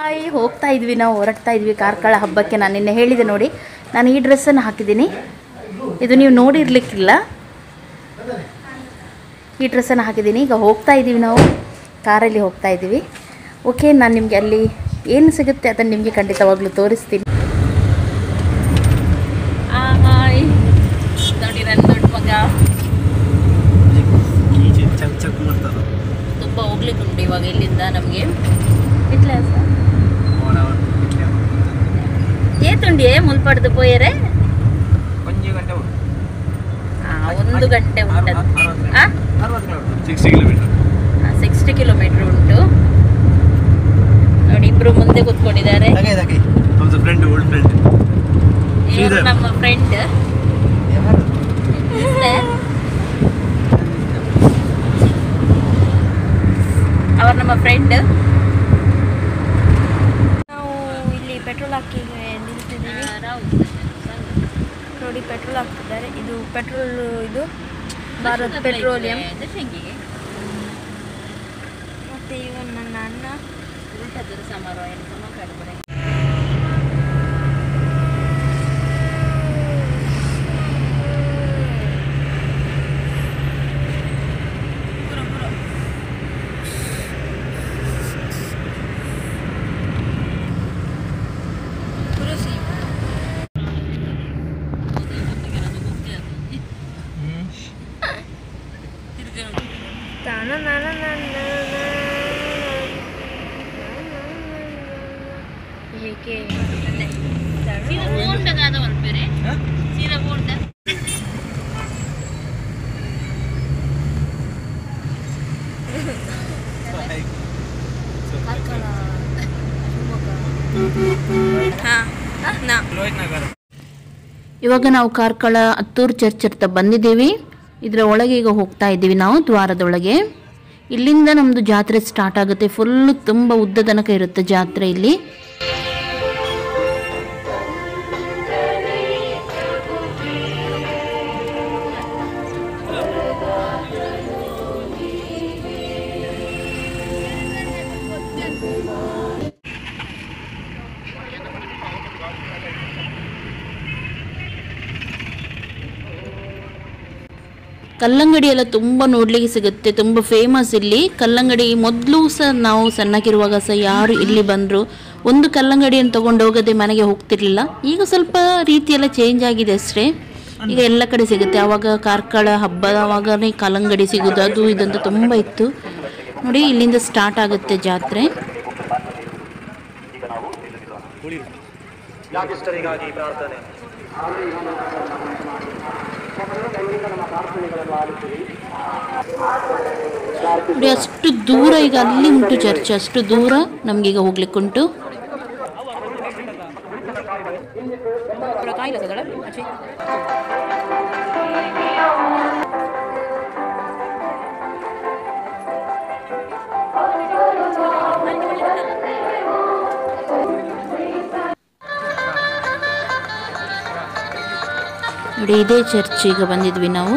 Hi, ಹೋಗ್ತಾ ಇದ್ವಿ, ನಾವು ಹೊರಡ್ತಾ ಇದ್ವಿ ಕಾರ್ಕಳ ಹಬ್ಬಕ್ಕೆ. ನಾನು ನಿನ್ನೆ ಹೇಳಿದೆ ನೋಡಿ, ನಾನು ಈ ಡ್ರೆಸ್ಸನ್ನು ಹಾಕಿದ್ದೀನಿ. ಇದು ನೀವು ನೋಡಿರ್ಲಿಕ್ಕಿಲ್ಲ, ಈ ಡ್ರೆಸ್ಸನ್ನು ಹಾಕಿದ್ದೀನಿ. ಈಗ ಹೋಗ್ತಾ ಇದ್ದೀವಿ, ನಾವು ಕಾರಲ್ಲಿ ಹೋಗ್ತಾ ಇದ್ದೀವಿ. ಓಕೆ, ನಾನು ನಿಮಗೆ ಅಲ್ಲಿ ಏನು ಸಿಗುತ್ತೆ ಅದನ್ನು ನಿಮಗೆ ಖಂಡಿತವಾಗ್ಲೂ ತೋರಿಸ್ತೀನಿ. ಹಾಯ್ ನೋಡಿ, ನನ್ನ ದೊಡ್ಡ ಮಗ ತುಂಬ ಹೋಗ್ಲಿಕ್ಕೆ ಉಂಟು ಇವಾಗ ಇಲ್ಲಿಂದ ನಮಗೆ. ಏತುಂಡಿಯೇ ಮುಲ್ಪಡ್ದು ಪೋಯರೆ 1 ಗಂಟೆ ಉಂಟು. 60 ಕಿಲೋಮೀಟರ್ ಉಂಟು ನೋಡಿ. ಇಬ್ರು ಮುಂದೆ ಕೂತ್ಕೊಂಡಿದ್ದಾರೆ. ಇವರು ನಮ್ಮ ಫ್ರೆಂಡ್. ಅವರು ನಮ್ಮ ಫ್ರೆಂಡ್. ನಾವು ಇಲ್ಲಿ ಪೆಟ್ರೋಲ್ ಹಾಕಿ ನಿಲ್ತಿದ್ದೀವಿ ನೋಡಿ. ಪೆಟ್ರೋಲ್ ಹಾಕ್ತಿದ್ದಾರೆ. ಇದು ಪೆಟ್ರೋಲ್, ಇದು ಭಾರತ್ ಪೆಟ್ರೋಲಿಯಂ. ಮತ್ತೆ ಇವನ್ ನನ್ನ ಅಣ್ಣ. ಇವಾಗ ನಾವು ಕಾರ್ಕಳ ಹತ್ತೂರು ಚರ್ಚ್ ಹತ್ರ ಬಂದಿದ್ದೀವಿ. ಇದರ ಒಳಗೆ ಈಗ ಹೋಗ್ತಾ ಇದ್ದೀವಿ ನಾವು, ದ್ವಾರದೊಳಗೆ. ಇಲ್ಲಿಂದ ನಮ್ಮದು ಜಾತ್ರೆ ಸ್ಟಾರ್ಟ್ ಆಗುತ್ತೆ. ಫುಲ್ಲು ತುಂಬ ಉದ್ದ ತನಕ ಇರುತ್ತೆ ಜಾತ್ರೆ ಇಲ್ಲಿ. ಕಲ್ಲಂಗಡಿ ಎಲ್ಲ ತುಂಬ ನೋಡಲಿಕ್ಕೆ ಸಿಗುತ್ತೆ, ತುಂಬ ಫೇಮಸ್ ಇಲ್ಲಿ ಕಲ್ಲಂಗಡಿ. ಮೊದಲು ಸಹ ನಾವು ಸಣ್ಣಕ್ಕಿರುವಾಗ ಸಹ ಯಾರು ಇಲ್ಲಿ ಬಂದರು ಒಂದು ಕಲ್ಲಂಗಡಿಯನ್ನು ತೊಗೊಂಡು ಹೋಗದೆ ಮನೆಗೆ ಹೋಗ್ತಿರ್ಲಿಲ್ಲ. ಈಗ ಸ್ವಲ್ಪ ರೀತಿಯೆಲ್ಲ ಚೇಂಜ್ ಆಗಿದೆ ಅಷ್ಟೇ. ಈಗ ಎಲ್ಲ ಕಡೆ ಸಿಗುತ್ತೆ. ಆವಾಗ ಕಾರ್ಕಳ ಹಬ್ಬದವಾಗನೇ ಕಲ್ಲಂಗಡಿ ಸಿಗೋದು, ಅದು ಇದಂತ ತುಂಬ ಇತ್ತು ನೋಡಿ. ಇಲ್ಲಿಂದ ಸ್ಟಾರ್ಟ್ ಆಗುತ್ತೆ ಜಾತ್ರೆ. ನೋಡಿ, ಅಷ್ಟು ದೂರ ಈಗ ಅಲ್ಲಿ ಉಂಟು ಚರ್ಚ್, ಅಷ್ಟು ದೂರ ನಮಗೀಗ ಹೋಗ್ಲಿಕ್ಕೆ ಉಂಟು. ನೋಡಿ, ಇದೇ ಚರ್ಚ್ ಈಗ ಬಂದಿದ್ವಿ ನಾವು.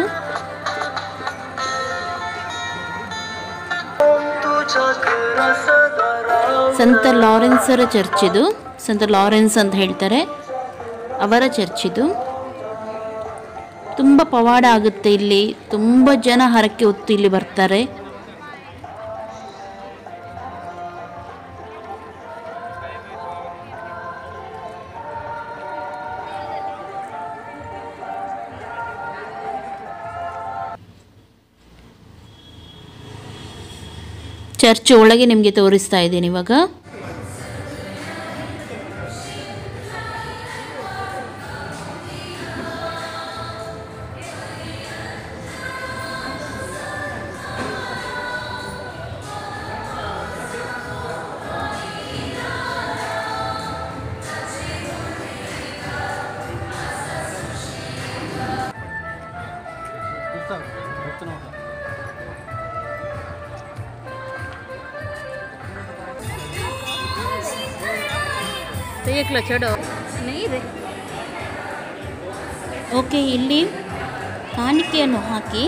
ಸಂತ ಲಾರೆನ್ಸರ ಚರ್ಚ್ ಇದು. ಸಂತ ಲಾರೆನ್ಸ್ ಅಂತ ಹೇಳ್ತಾರೆ, ಅವರ ಚರ್ಚ್ ಇದು. ತುಂಬ ಪವಾಡ ಆಗುತ್ತೆ ಇಲ್ಲಿ. ತುಂಬ ಜನ ಹರಕೆ ಹೊತ್ತು ಇಲ್ಲಿ ಬರ್ತಾರೆ. ಚರ್ಚ್ ಒಳಗೆ ನಿಮಗೆ ತೋರಿಸ್ತಾ ಇದ್ದೀನಿ ಇವಾಗ. ಓಕೆ, ಇಲ್ಲಿ ಕಾಣಿಕೆಯನ್ನು ಹಾಕಿ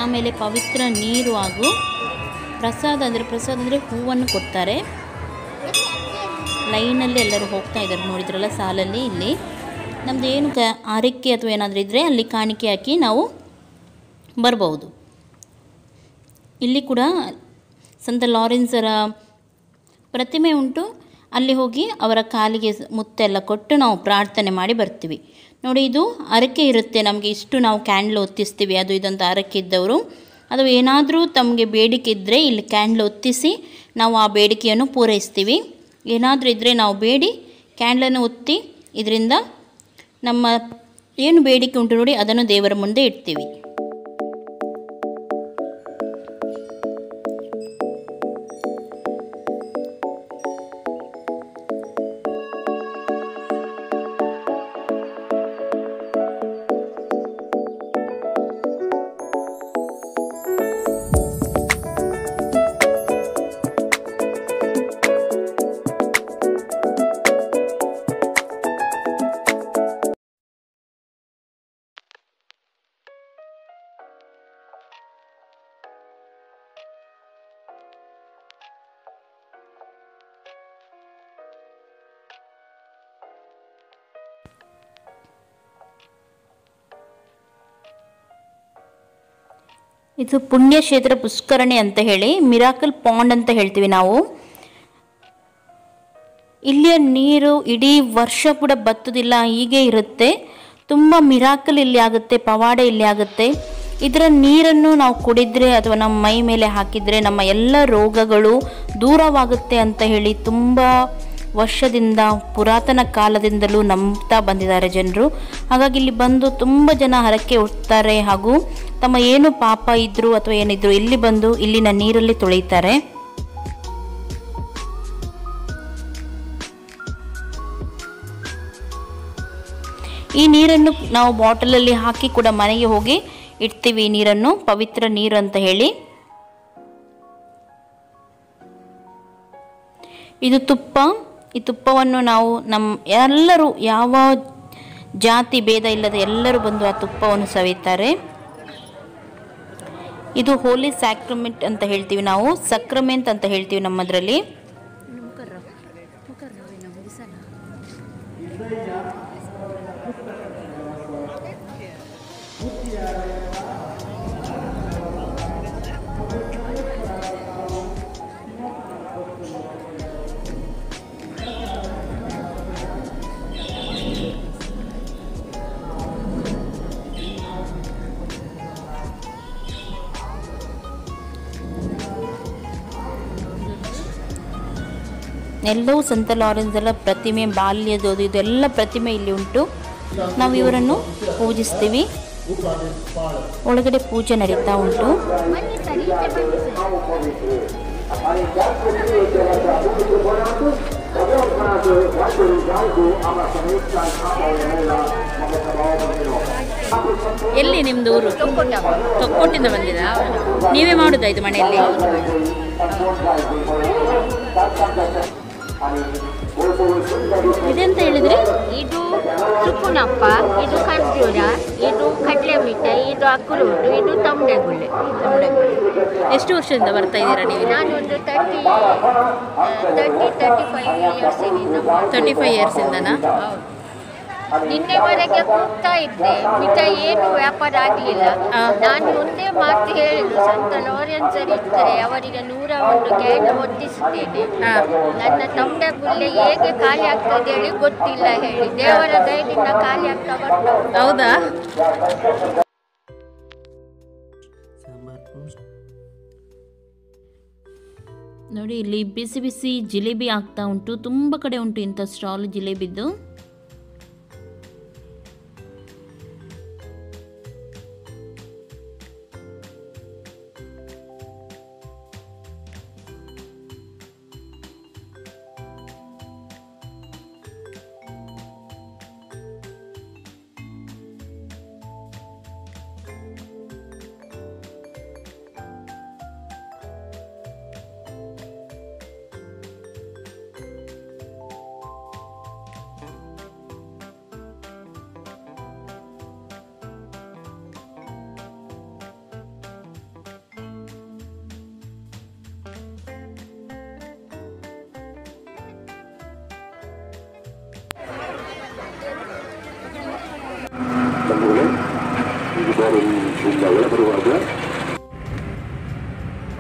ಆಮೇಲೆ ಪವಿತ್ರ ನೀರು ಹಾಗೂ ಪ್ರಸಾದ ಅಂದರೆ ಹೂವನ್ನು ಕೊಡ್ತಾರೆ. ಲೈನಲ್ಲಿ ಎಲ್ಲರೂ ಹೋಗ್ತಾ ಇದ್ದಾರೆ ನೋಡಿದ್ರಲ್ಲ, ಸಾಲಲ್ಲಿ. ಇಲ್ಲಿ ನಮ್ಮದು ಏನು ಆರೈಕೆ ಅಥವಾ ಏನಾದರೂ ಇದ್ದರೆ ಅಲ್ಲಿ ಕಾಣಿಕೆ ಹಾಕಿ ನಾವು ಬರ್ಬೋದು. ಇಲ್ಲಿ ಕೂಡ ಸಂತ ಲಾರೆನ್ಸರ ಪ್ರತಿಮೆ ಉಂಟು. ಅಲ್ಲಿ ಹೋಗಿ ಅವರ ಕಾಲಿಗೆ ಮುತ್ತೆಲ್ಲ ಕೊಟ್ಟು ನಾವು ಪ್ರಾರ್ಥನೆ ಮಾಡಿ ಬರ್ತೀವಿ. ನೋಡಿ, ಇದು ಹರಕೆ ಇರುತ್ತೆ ನಮಗೆ, ಇಷ್ಟು ನಾವು ಕ್ಯಾಂಡ್ಲ್ ಹೊತ್ತಿಸ್ತೀವಿ ಅದು ಇದಂತ ಹರಕೆ ಇದ್ದವರು. ಅದು ಏನಾದರೂ ತಮಗೆ ಬೇಡಿಕೆ ಇದ್ದರೆ ಇಲ್ಲಿ ಕ್ಯಾಂಡ್ಲ್ ಹೊತ್ತಿಸಿ ನಾವು ಆ ಬೇಡಿಕೆಯನ್ನು ಪೂರೈಸ್ತೀವಿ. ಏನಾದರೂ ಇದ್ದರೆ ನಾವು ಬೇಡಿ ಕ್ಯಾಂಡ್ಲನ್ನು ಹೊತ್ತಿ ಇದರಿಂದ ನಮ್ಮ ಏನು ಬೇಡಿಕೆ ಉಂಟು ನೋಡಿ ಅದನ್ನು ದೇವರ ಮುಂದೆ ಇಡ್ತೀವಿ. ಇದು ಪುಣ್ಯಕ್ಷೇತ್ರ ಪುಷ್ಕರಣಿ ಅಂತ ಹೇಳಿ, ಮಿರಾಕಲ್ ಪಾಂಡ್ ಅಂತ ಹೇಳ್ತೀವಿ ನಾವು. ಇಲ್ಲಿಯ ನೀರು ಇಡೀ ವರ್ಷ ಕೂಡ ಬತ್ತುದಿಲ್ಲ, ಹೀಗೆ ಇರುತ್ತೆ. ತುಂಬ ಮಿರಾಕಲ್ ಇಲ್ಲಿ ಆಗುತ್ತೆ, ಪವಾಡ ಇಲ್ಲಿ ಆಗುತ್ತೆ. ಇದರ ನೀರನ್ನು ನಾವು ಕುಡಿದ್ರೆ ಅಥವಾ ನಮ್ಮ ಮೈ ಮೇಲೆ ಹಾಕಿದರೆ ನಮ್ಮ ಎಲ್ಲ ರೋಗಗಳು ದೂರವಾಗುತ್ತೆ ಅಂತ ಹೇಳಿ ತುಂಬ ವರ್ಷದಿಂದ, ಪುರಾತನ ಕಾಲದಿಂದಲೂ ನಂಬ್ತಾ ಬಂದಿದ್ದಾರೆ ಜನರು. ಹಾಗಾಗಿ ಇಲ್ಲಿ ಬಂದು ತುಂಬ ಜನ ಹರಕೆ ಹೊತ್ತಾರೆ ಹಾಗೂ ತಮ್ಮ ಏನು ಪಾಪ ಇದ್ದರೂ ಅಥವಾ ಏನಿದ್ರು ಇಲ್ಲಿ ಬಂದು ಇಲ್ಲಿನ ನೀರಲ್ಲಿ ತೊಳಿತಾರೆ. ಈ ನೀರನ್ನು ನಾವು ಬಾಟಲಲ್ಲಿ ಹಾಕಿ ಕೂಡ ಮನೆಗೆ ಹೋಗಿ ಇಡ್ತೀವಿ. ಈ ನೀರನ್ನು ಪವಿತ್ರ ನೀರು ಅಂತ ಹೇಳಿ. ಇದು ತುಪ್ಪ. ಈ ತುಪ್ಪವನ್ನು ನಾವು ಎಲ್ಲರೂ, ಯಾವ ಜಾತಿ ಭೇದ ಇಲ್ಲದೆ ಎಲ್ಲರೂ ಬಂದು ಆ ತುಪ್ಪವನ್ನು ಸವಿತಾರೆ. ಇದು ಹೋಲಿ ಸ್ಯಾಕ್ರಮೆಂಟ್ ಅಂತ ಹೇಳ್ತೀವಿ ನಾವು, ಸಕ್ರಮೆಂಟ್ ಅಂತ ಹೇಳ್ತೀವಿ ನಮ್ಮದ್ರಲ್ಲಿ. ಎಲ್ಲವೂ ಸಂತ ಲಾರೆನ್ಸರ ಪ್ರತಿಮೆ, ಬಾಲ್ಯದೋದು ಇದೆಲ್ಲ ಪ್ರತಿಮೆ ಇಲ್ಲಿ ಉಂಟು. ನಾವು ಇವರನ್ನು ಪೂಜಿಸ್ತೀವಿ. ಒಳಗಡೆ ಪೂಜೆ ನಡೀತಾ ಉಂಟು. ಎಲ್ಲಿ ನಿಮ್ದು ಊರು? ತೊಕ್ಕೊಟ್ಟಿಂದ ಬಂದಿರಾ? ನೀವೇ ಮಾಡುದಾ ಇದು ಮನೆಯಲ್ಲಿ? ಇದೆಂತ ಹೇಳಿದ್ರಿ? ಇದು ಸುಕ್ಕುನಪ್ಪ, ಇದು ಖರ್ಜೂರ, ಇದು ಕಡಲೆ ಮಿಠಾಯಿ, ಇದು ಅಕ್ರೋಟು, ಇದು ತಂಬೆಗುಳ್ಳೆ. ಎಷ್ಟು ವರ್ಷದಿಂದ ಬರ್ತಾ ಇದ್ದೀರಾ ನೀವು? ನಾನೊಂದು 35 ಇಯರ್ಸಿಂದನಾ? ನಿನ್ನೆವರೆಗೆ ಕೂಗ್ತಾ ಇದ್ದೆ, ಮಿಠಾಯಿ ಏನು ವ್ಯಾಪಾರ ಆಗಲಿಲ್ಲ. ನಾನು ಒಂದೇ ಮಾತು ಹೇಳಿದ್ದು, ಸಂತ ಲಾರೆನ್ಸರ್ ಇದ್ದರೆ ಅವರಿಗೆ 101 ಕ್ಯಾಂಡಲ್ ಹೊತ್ತಿಸುತ್ತೇನೆ. ನನ್ನ ತಂಬೆಗುಳ್ಳೆ ಹೇಗೆ ಖಾಲಿ ಆಗ್ತದೆ ಹೇಳಿ ಗೊತ್ತಿಲ್ಲ ಹೇಳಿ, ದೇವರ ದಯದಿಂದ ಖಾಲಿ ಆಗ್ತಾ ಬರ್ತಾ. ಹೌದಾ? ನೋಡಿ, ಇಲ್ಲಿ ಬಿಸಿ ಬಿಸಿ ಜಿಲೇಬಿ ಆಗ್ತಾ ಉಂಟು. ತುಂಬ ಕಡೆ ಉಂಟು ಇಂಥ ಸ್ಟಾಲ್ ಜಿಲೇಬಿದ್ದು.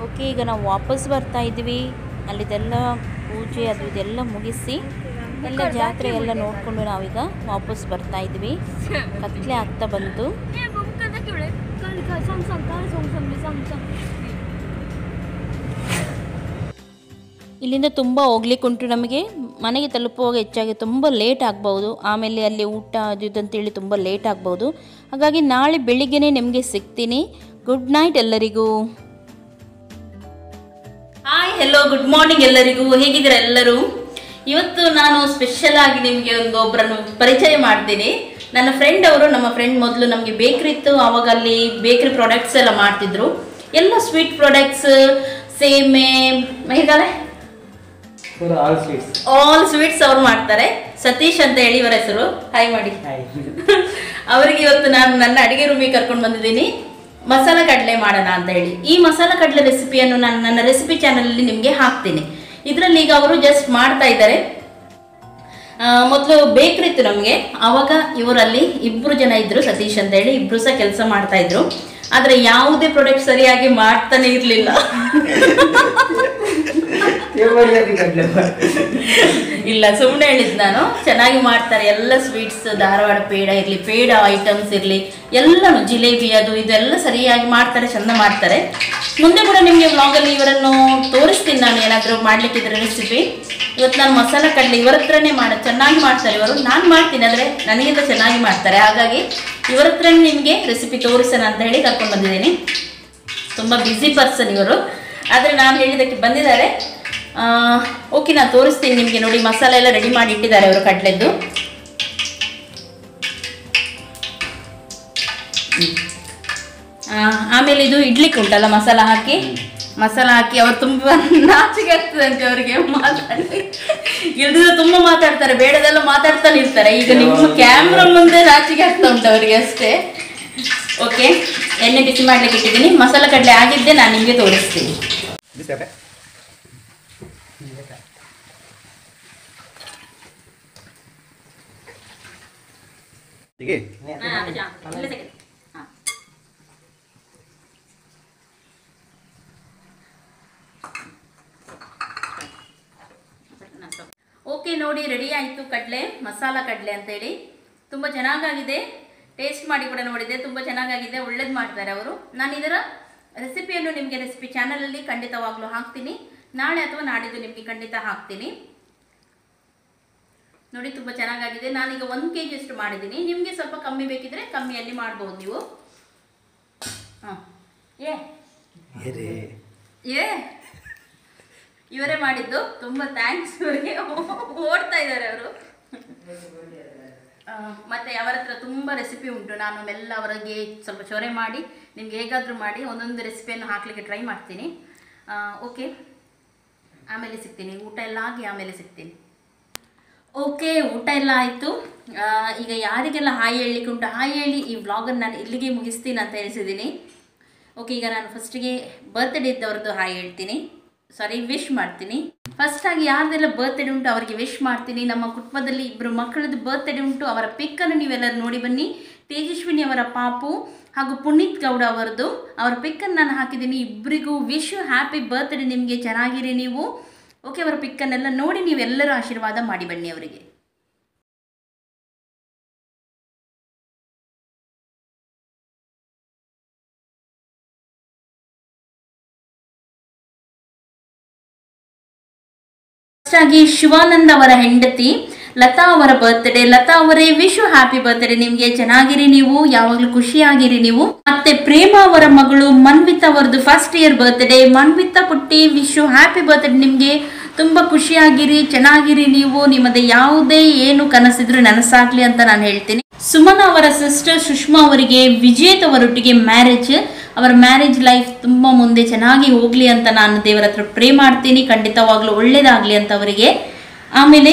ಓಕೆ, ಈಗ ನಾವು ವಾಪಸ್ ಬರ್ತಾ ಇದ್ವಿ. ಅಲ್ಲಿದೆಲ್ಲ ಪೂಜೆ ಅದು ಇದೆಲ್ಲ ಮುಗಿಸಿ ಎಲ್ಲ ಜಾತ್ರೆ ಎಲ್ಲ ನೋಡಿಕೊಂಡು ನಾವೀಗ ವಾಪಸ್ ಬರ್ತಾ ಇದ್ವಿ. ಕತ್ಲೆ ಆಗ್ತಾ ಬಂತು. ಇಲ್ಲಿಂದ ತುಂಬ ಹೋಗ್ಲಿಕ್ಕೆ ಉಂಟು. ನಮಗೆ ಮನೆಗೆ ತಲುಪುವಾಗ ಹೆಚ್ಚಾಗಿ ತುಂಬ ಲೇಟ್ ಆಗ್ಬೋದು. ಆಮೇಲೆ ಅಲ್ಲಿ ಊಟ ಅದು ಇದು ಅಂತೇಳಿ ತುಂಬ ಲೇಟ್ ಆಗ್ಬೋದು. ಹಾಗಾಗಿ ನಾಳೆ ಬೆಳಿಗ್ಗೆನೇ ನಿಮಗೆ ಸಿಗ್ತೀನಿ. ಗುಡ್ ನೈಟ್ ಎಲ್ಲರಿಗೂ. ಹಾಯ್, ಹೆಲೋ, ಗುಡ್ ಮಾರ್ನಿಂಗ್ ಎಲ್ಲರಿಗೂ. ಹೇಗಿದ್ದೀರಾ ಎಲ್ಲರೂ? ಇವತ್ತು ನಾನು ಸ್ಪೆಷಲ್ ಆಗಿ ನಿಮಗೆ ಒಬ್ಬರನ್ನು ಪರಿಚಯ ಮಾಡ್ತೀನಿ. ನನ್ನ ಫ್ರೆಂಡ್ ಅವರು. ನಮ್ಮ ಫ್ರೆಂಡ್ ಮೊದಲು ನಮಗೆ ಬೇಕ್ರಿ ಇತ್ತು, ಆವಾಗ ಅಲ್ಲಿ ಬೇಕ್ರಿ ಪ್ರಾಡಕ್ಟ್ಸ್ ಎಲ್ಲ ಮಾಡ್ತಿದ್ರು. ಎಲ್ಲ ಸ್ವೀಟ್ ಪ್ರಾಡಕ್ಟ್ಸ್, ಸೇಮೆ, ಹೇಗಾಲೆ ಆಲ್ ಸ್ವೀಟ್ಸ್ ಅವ್ರು ಮಾಡ್ತಾರೆ. ಸತೀಶ್ ಅಂತ ಹೇಳಿ ಇವರ ಹೆಸರು. ಹಾಯ್ ಮಾಡಿ. ಅವರಿಗೆ ಇವತ್ತು ನಾನು ನನ್ನ ಅಡಿಗೆ ರೂಮಿಗೆ ಕರ್ಕೊಂಡು ಬಂದಿದ್ದೀನಿ. ಮಸಾಲ ಕಡಲೆ ಮಾಡೋಣ ಅಂತ ಹೇಳಿ. ಈ ಮಸಾಲ ಕಡಲೆ ರೆಸಿಪಿಯನ್ನು ನಾನು ನನ್ನ ರೆಸಿಪಿ ಚಾನಲಲ್ಲಿ ನಿಮಗೆ ಹಾಕ್ತೀನಿ. ಇದರಲ್ಲಿ ಈಗ ಅವರು ಜಸ್ಟ್ ಮಾಡ್ತಾ ಇದ್ದಾರೆ. ಮೊದಲು ಬೇಕ್ರಿ ಇತ್ತು ನಮಗೆ, ಆವಾಗ ಇವರಲ್ಲಿ 2 ಜನ ಇದ್ರು, ಸತೀಶ್ ಅಂತ ಹೇಳಿ. 2 ಸಹ ಕೆಲಸ ಮಾಡ್ತಾ ಇದ್ರು. ಆದರೆ ಯಾವುದೇ ಪ್ರಾಡಕ್ಟ್ ಸರಿಯಾಗಿ ಮಾಡ್ತಾನೆ ಇರಲಿಲ್ಲ. ಇಲ್ಲ, ಸುಮ್ಮನೆ ಹೇಳಿದ್ ನಾನು. ಚೆನ್ನಾಗಿ ಮಾಡ್ತಾರೆ ಎಲ್ಲ ಸ್ವೀಟ್ಸ್, ಧಾರವಾಡ ಪೇಡ ಇರಲಿ, ಪೇಡ ಐಟಮ್ಸ್ ಇರಲಿ, ಎಲ್ಲನೂ ಜಿಲೇಬಿ ಅದು ಇದೆಲ್ಲ ಸರಿಯಾಗಿ ಮಾಡ್ತಾರೆ, ಚೆಂದ ಮಾಡ್ತಾರೆ. ಮುಂದೆ ಕೂಡ ನಿಮಗೆ ವ್ಲಾಗಲ್ಲಿ ಇವರನ್ನು ತೋರಿಸ್ತೀನಿ ನಾನು, ಏನಾದರೂ ಮಾಡ್ಲಿಕ್ಕಿದ್ರೆ ರೆಸಿಪಿ. ಇವತ್ತು ನಾನು ಮಸಾಲ ಕಡಲೆ ಇವರ ಹತ್ರನೇ ಚೆನ್ನಾಗಿ ಮಾಡ್ತಾರೆ ಇವರು. ನಾನು ಮಾಡ್ತೀನಿ, ಆದರೆ ನನಗಿಂತ ಚೆನ್ನಾಗಿ ಮಾಡ್ತಾರೆ. ಹಾಗಾಗಿ ಇವರ ಹತ್ರನೇ ನಿಮಗೆ ರೆಸಿಪಿ ತೋರಿಸೋಣ ಅಂತ ಹೇಳಿ ಕರ್ಕೊಂಡು ಬಂದಿದ್ದೀನಿ. ತುಂಬ ಬ್ಯುಸಿ ಪರ್ಸನ್ ಇವರು, ಆದರೆ ನಾನು ಹೇಳಿದ್ದಕ್ಕೆ ಬಂದಿದ್ದಾರೆ. ಓಕೆ, ನಾನು ತೋರಿಸ್ತೀನಿ ನಿಮಗೆ. ನೋಡಿ, ಮಸಾಲೆ ಎಲ್ಲ ರೆಡಿ ಮಾಡಿ ಇಟ್ಟಿದ್ದಾರೆ ಅವರು ಕಡಲೆದ್ದು. ಆಮೇಲೆ ಇದು ಇಡ್ಲಿಕ್ಕೆ ಉಂಟಲ್ಲ, ಮಸಾಲ ಹಾಕಿ ಅವ್ರು ತುಂಬ ನಾಚಿಕೆ ಆಗ್ತದಂತೆ ಅವರಿಗೆ ಮಾತಾಡಿ. ಇಲ್ದಿದ್ರೆ ತುಂಬ ಮಾತಾಡ್ತಾರೆ, ಬೇಡದೆಲ್ಲ ಮಾತಾಡ್ತಾನೆ ಇರ್ತಾರೆ. ಈಗ ನಿಮ್ಮ ಕ್ಯಾಮ್ರಾ ಮುಂದೆ ನಾಚಿಕೆ ಆಗ್ತಾ ಉಂಟು ಅವರಿಗೆ ಅಷ್ಟೇ. ಓಕೆ, ಎಣ್ಣೆ ಬಿಸಿ ಮಾಡ್ಲಿಕ್ಕೆ ಇಟ್ಟಿದ್ದೀನಿ. ಮಸಾಲ ಕಡಲೆ ಆಗಿದ್ದೆ ನಾನು ನಿಮಗೆ ತೋರಿಸ್ತೀನಿ. ಓಕೆ, ನೋಡಿ ರೆಡಿ ಆಯಿತು ಕಡಲೆ, ಮಸಾಲ ಕಡಲೆ ಅಂತೇಳಿ. ತುಂಬ ಚೆನ್ನಾಗಾಗಿದೆ. ಟೇಸ್ಟ್ ಮಾಡಿ ಕೂಡ ನೋಡಿದೆ, ತುಂಬ ಚೆನ್ನಾಗಾಗಿದೆ. ಒಳ್ಳೇದು ಮಾಡ್ತಾರೆ ಅವರು. ನಾನು ಇದರ ರೆಸಿಪಿಯನ್ನು ನಿಮಗೆ ರೆಸಿಪಿ ಚಾನಲಲ್ಲಿ ಖಂಡಿತವಾಗ್ಲೂ ಹಾಕ್ತೀನಿ. ನಾಳೆ ಅಥವಾ ನಾಡಿದ್ದು ನಿಮಗೆ ಖಂಡಿತ ಹಾಕ್ತೀನಿ. ನೋಡಿ, ತುಂಬ ಚೆನ್ನಾಗಾಗಿದೆ. ನಾನೀಗ 1 kg ಅಷ್ಟು ಮಾಡಿದ್ದೀನಿ. ನಿಮಗೆ ಸ್ವಲ್ಪ ಕಮ್ಮಿ ಬೇಕಿದ್ರೆ ಕಮ್ಮಿಯಲ್ಲಿ ಮಾಡ್ಬೋದು ನೀವು. ಹಾಂ, ಇವರೇ ಮಾಡಿದ್ದು. ತುಂಬ ಥ್ಯಾಂಕ್ಸ್ ಇವರಿಗೆ. ಓಡ್ತಾ ಇದ್ದಾರೆ ಅವರು. ಮತ್ತು ಅವರ ಹತ್ರ ತುಂಬ ರೆಸಿಪಿ ಉಂಟು. ನಾನು ಎಲ್ಲ ಅವರಿಗೆ ಸ್ವಲ್ಪ ಚೊರೆ ಮಾಡಿ ನಿಮ್ಗೆ ಹೇಗಾದರೂ ಮಾಡಿ ಒಂದೊಂದು ರೆಸಿಪಿಯನ್ನು ಹಾಕಲಿಕ್ಕೆ ಟ್ರೈ ಮಾಡ್ತೀನಿ. ಓಕೆ, ಆಮೇಲೆ ಸಿಗ್ತೀನಿ. ಊಟ ಎಲ್ಲ ಆಗಿ ಆಮೇಲೆ ಸಿಗ್ತೀನಿ. ಓಕೆ, ಊಟ ಎಲ್ಲ ಆಯಿತು. ಈಗ ಯಾರಿಗೆಲ್ಲ ಹಾಯ್ ಹೇಳಲಿಕ್ಕೆ ಉಂಟು ಹಾಯ್ ಹೇಳಿ ಈ ವ್ಲಾಗನ್ನು ನಾನು ಇಲ್ಲಿಗೆ ಮುಗಿಸ್ತೀನಿ ಅಂತ ಹೇಳಿಸಿದ್ದೀನಿ. ಓಕೆ, ಈಗ ನಾನು ಫಸ್ಟಿಗೆ ಬರ್ತ್ಡೇ ಇದ್ದವ್ರದ್ದು ಹಾಯ್ ಹೇಳ್ತೀನಿ. ವಿಶ್ ಮಾಡ್ತೀನಿ. ಫಸ್ಟಾಗಿ ಯಾರ್ದೆಲ್ಲ ಬರ್ತ್ಡೇ ಉಂಟು ಅವರಿಗೆ ವಿಶ್ ಮಾಡ್ತೀನಿ. ನಮ್ಮ ಕುಟುಂಬದಲ್ಲಿ 2 ಮಕ್ಕಳದ್ದು ಬರ್ತ್ಡೇ ಉಂಟು. ಅವರ ಪಿಕ್ಕನ್ನು ನೀವೆಲ್ಲರೂ ನೋಡಿ ಬನ್ನಿ. ತೇಜಸ್ವಿನಿ ಅವರ ಪಾಪು ಹಾಗೂ ಪುನೀತ್ ಗೌಡ ಅವರದ್ದು. ಅವರ ಪಿಕ್ಕನ್ನು ನಾನು ಹಾಕಿದ್ದೀನಿ. ಇಬ್ಬರಿಗೂ ವಿಶ್, ಹ್ಯಾಪಿ ಬರ್ತ್ಡೇ. ನಿಮಗೆ ಚೆನ್ನಾಗಿರಿ ನೀವು. ಓಕೆ, ಅವರ ಪಿಕ್ಕನ್ನೆಲ್ಲ ನೋಡಿ ನೀವೆಲ್ಲರೂ ಆಶೀರ್ವಾದ ಮಾಡಿ ಬನ್ನಿ ಅವರಿಗೆ. ಫಸ್ಟಾಗಿ ಶಿವಾನಂದ್ ಅವರ ಹೆಂಡತಿ ಲತಾ ಅವರ ಬರ್ತ್ಡೇ. ಲತಾ ಅವರೇ ವಿಶ್ ಹ್ಯಾಪಿ ಬರ್ತ್ಡೇ. ನಿಮಗೆ ಚೆನ್ನಾಗಿರಿ ನೀವು, ಯಾವಾಗಲೂ ಖುಷಿಯಾಗಿರಿ ನೀವು. ಮತ್ತೆ ಪ್ರೇಮ ಅವರ ಮಗಳು ಮನ್ವಿತಾ ಅವರದ್ದು ಫಸ್ಟ್ ಇಯರ್ ಬರ್ತ್ಡೇ. ಮನ್ವಿತಾ ಪುಟ್ಟಿ ವಿಶ್ ಹ್ಯಾಪಿ ಬರ್ತ್ಡೇ. ನಿಮಗೆ ತುಂಬ ಖುಷಿಯಾಗಿರಿ, ಚೆನ್ನಾಗಿರಿ ನೀವು. ನಿಮ್ಮದೇ ಯಾವುದೇ ಏನು ಕನಸಿದ್ರು ನನಸಾಗ್ಲಿ ಅಂತ ನಾನು ಹೇಳ್ತೀನಿ. ಸುಮನ ಅವರ ಸಿಸ್ಟರ್ ಸುಷ್ಮಾ ಅವರಿಗೆ ವಿಜೇತ್ ಅವರೊಟ್ಟಿಗೆ ಮ್ಯಾರೇಜ್. ಅವರ ಮ್ಯಾರೇಜ್ ಲೈಫ್ ತುಂಬ ಮುಂದೆ ಚೆನ್ನಾಗಿ ಹೋಗಲಿ ಅಂತ ನಾನು ದೇವರ ಹತ್ರ ಪ್ರೇ ಮಾಡ್ತೀನಿ. ಖಂಡಿತವಾಗ್ಲೂ ಒಳ್ಳೇದಾಗಲಿ ಅಂತ ಅವರಿಗೆ. ಆಮೇಲೆ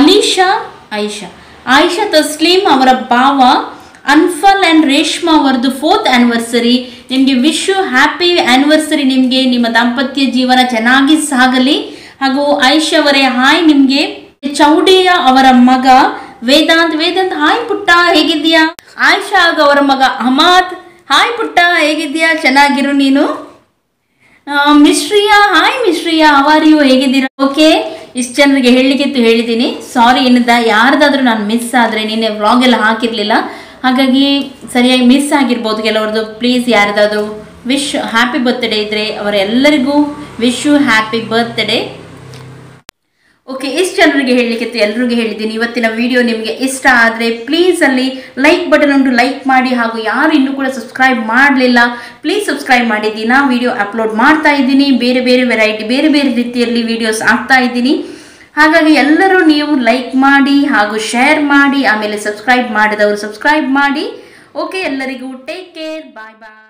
ಆಯಿಷಾ ತಸ್ಲೀಮ್ ಅವರ ಭಾವ ಅನ್ಫಲ್ ಆ್ಯಂಡ್ ರೇಷ್ಮಾ ಅವರದ್ದು 4th ಆ್ಯನಿವರ್ಸರಿ. ನಿಮಗೆ ವಿಶ್ ಹ್ಯಾಪಿ ಆ್ಯನಿವರ್ಸರಿ. ನಿಮಗೆ ನಿಮ್ಮ ದಾಂಪತ್ಯ ಜೀವನ ಚೆನ್ನಾಗಿ ಸಾಗಲಿ. ಹಾಗೂ ಆಯಿಷಾ ಅವರೇ ಹಾಯ್ ನಿಮಗೆ. ಚೌಡಿಯಾ ಅವರ ಮಗ ವೇದಾಂತ್ ಹಾಯ್ ಪುಟ್ಟ, ಹೇಗಿದ್ದೀಯಾ? ಆಯಿಷಾ ಅವರ ಮಗ ಅಹಮದ್. ಹಾಯ್ ಪುಟ್ಟ, ಹೇಗಿದ್ದೀಯಾ? ಚೆನ್ನಾಗಿರು ನೀನು. ಮಿಶ್ರಿಯಾ, ಹಾಯ್ ಮಿಶ್ರಿಯಾ, ಅವಾರಿಯು ಹೇಗಿದ್ದೀರಾ? ಓಕೆ, ಇಷ್ಟು ಜನರಿಗೆ ಹೇಳಲಿಕ್ಕಿತ್ತು ಹೇಳಿದ್ದೀನಿ. ಸಾರಿ, ಇನ್ನದ ಯಾರ್ದಾದ್ರೂ ನಾನು ಮಿಸ್ ಆದರೆ, ನಿನ್ನೆ ವ್ಲಾಗ್ ಎಲ್ಲ ಹಾಕಿರಲಿಲ್ಲ, ಹಾಗಾಗಿ ಸರಿಯಾಗಿ ಮಿಸ್ ಆಗಿರ್ಬೋದು ಕೆಲವ್ರದ್ದು. ಪ್ಲೀಸ್ ಯಾರ್ದಾದ್ರೂ ವಿಶ್ ಹ್ಯಾಪಿ ಬರ್ತ್ಡೇ ಇದ್ದರೆ ಅವರೆಲ್ಲರಿಗೂ wish you happy birthday. Okay, ಇಷ್ಟು ಜನರಿಗೆ ಹೇಳಲಿಕ್ಕಿತ್ತು, ಎಲ್ರಿಗೂ ಹೇಳಿದ್ದೀನಿ. ಇವತ್ತಿನ ವಿಡಿಯೋ ನಿಮಗೆ ಇಷ್ಟ ಆದರೆ ಪ್ಲೀಸ್ ಅಲ್ಲಿ ಲೈಕ್ ಬಟನ್ ಉಂಟು, ಲೈಕ್ ಮಾಡಿ. ಹಾಗೂ ಯಾರು ಇನ್ನೂ ಕೂಡ ಸಬ್ಸ್ಕ್ರೈಬ್ ಮಾಡಲಿಲ್ಲ ಪ್ಲೀಸ್ ಸಬ್ಸ್ಕ್ರೈಬ್ ಮಾಡಿ. ದಿನ ವಿಡಿಯೋ ಅಪ್ಲೋಡ್ ಮಾಡ್ತಾ ಇದ್ದೀನಿ, ಬೇರೆ ಬೇರೆ ವೆರೈಟಿ, ಬೇರೆ ಬೇರೆ ರೀತಿಯಲ್ಲಿ ವಿಡಿಯೋಸ್ ಆಗ್ತಾ ಇದ್ದೀನಿ. ಹಾಗಾಗಿ ಎಲ್ಲರೂ ನೀವು ಲೈಕ್ ಮಾಡಿ ಹಾಗೂ ಶೇರ್ ಮಾಡಿ, ಆಮೇಲೆ ಸಬ್ಸ್ಕ್ರೈಬ್ ಮಾಡಿದವರು ಸಬ್ಸ್ಕ್ರೈಬ್ ಮಾಡಿ. ಓಕೆ, ಎಲ್ಲರಿಗೂ ಟೇಕ್ ಕೇರ್, ಬಾಯ್ ಬಾಯ್.